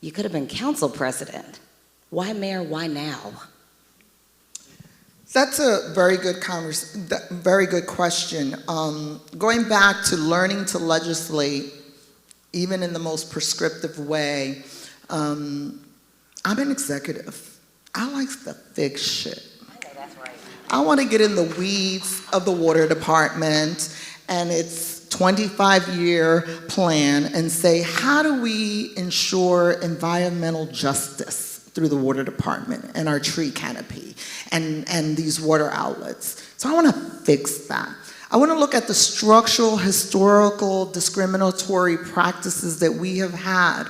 You could have been council president. Why mayor, why now? That's a very good question. Going back to learning to legislate, even in the most prescriptive way, I'm an executive. I like to fix shit. I know that's right. I want to get in the weeds of the water department and its 25-year plan and say, how do we ensure environmental justice through the water department and our tree canopy and these water outlets? So I want to fix that. I want to look at the structural, historical, discriminatory practices that we have had.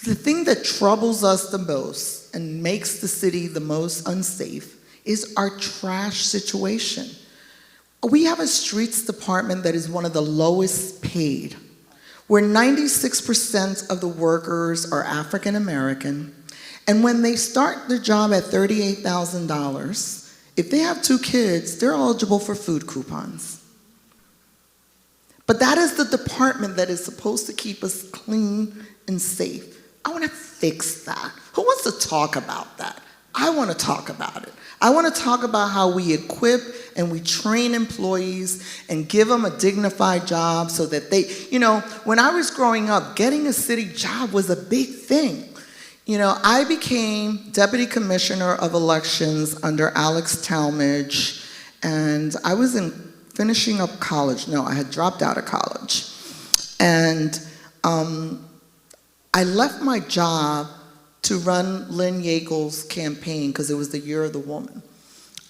The thing that troubles us the most and makes the city the most unsafe is our trash situation. We have a streets department that is one of the lowest paid, where 96% of the workers are African American, and when they start their job at $38,000, if they have 2 kids, they're eligible for food coupons. But that is the department that is supposed to keep us clean and safe. I want to fix that. Who wants to talk about that? I want to talk about it. I want to talk about how we equip and we train employees and give them a dignified job so that they, when I was growing up, getting a city job was a big thing. I became Deputy Commissioner of Elections under Alex Talmadge, and I was finishing up college. No, I had dropped out of college. And I left my job to run Lynn Yeagel's campaign because it was the year of the woman.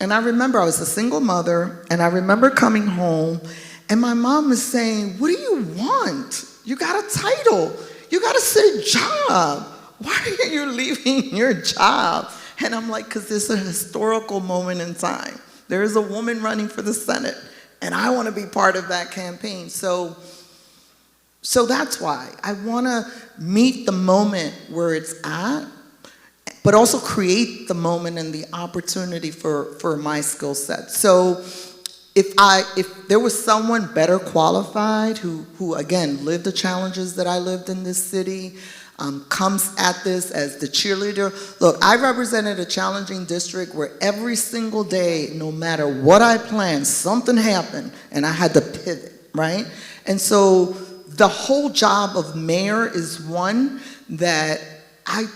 And I remember I was a single mother, and I remember coming home, and my mom was saying, what do you want? You got a title. You got a city job. Why are you leaving your job? And I'm like, because it's a historical moment in time. There is a woman running for the Senate, and I want to be part of that campaign. So that's why I want to meet the moment where it's at, but also create the moment and the opportunity for my skill set. So if there was someone better qualified who again lived the challenges that I lived in this city, comes at this as the cheerleader. Look, I represented a challenging district where every single day, no matter what I planned, something happened and I had to pivot, right? And so the whole job of mayor is one that I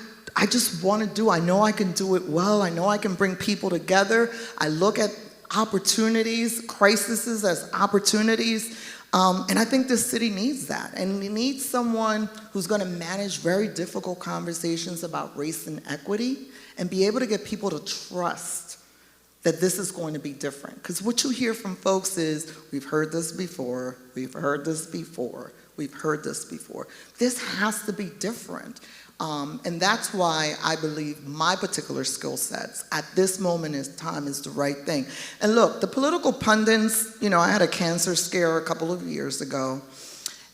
just want to do. I know I can do it well. I know I can bring people together. I look at opportunities, crises as opportunities. And I think this city needs that. And we need someone who's going to manage very difficult conversations about race and equity and be able to get people to trust that this is going to be different. Because what you hear from folks is, we've heard this before, we've heard this before, we've heard this before. This has to be different. And that's why I believe my particular skill sets at this moment in time is the right thing. And look, the political pundits, I had a cancer scare a couple of years ago,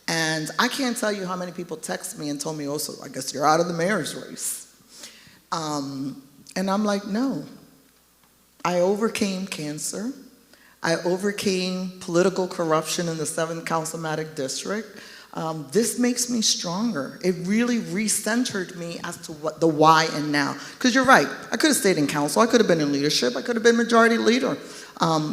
and I can't tell you how many people text me and told me, oh, so I guess you're out of the mayor's race. And I'm like, no. I overcame cancer. I overcame political corruption in the 7th Councilmember District. This makes me stronger. It really recentered me as to what the why and now. Because you're right, I could have stayed in council, I could have been in leadership, I could have been majority leader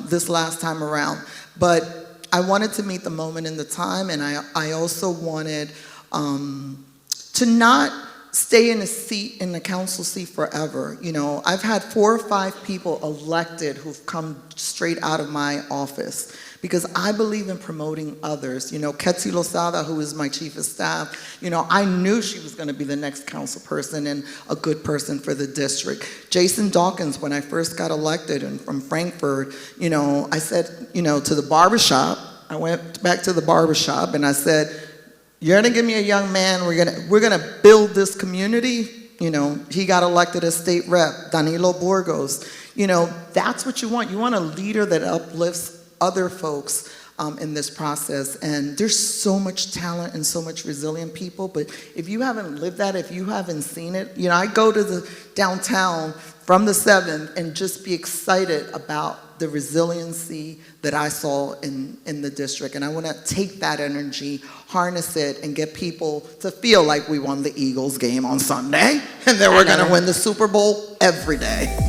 this last time around. But I wanted to meet the moment in the time, and I also wanted to not stay in the council seat forever. I've had 4 or 5 people elected who've come straight out of my office, because I believe in promoting others. Ketsi Lozada, who is my chief of staff, I knew she was going to be the next council person and a good person for the district. Jason Dawkins, when I first got elected and from Frankfurt, I said, to the barbershop, I went back to the barbershop and I said, you're going to give me a young man, we're gonna build this community. He got elected as state rep, Danilo Burgos. That's what you want. You want a leader that uplifts other folks in this process. And there's so much talent and so much resilient people, but if you haven't lived that, if you haven't seen it, I go to the downtown from the 7th and just be excited about the resiliency that I saw in the district. And I want to take that energy, harness it, and get people to feel like we won the Eagles game on Sunday, and that we're going to win the Super Bowl every day.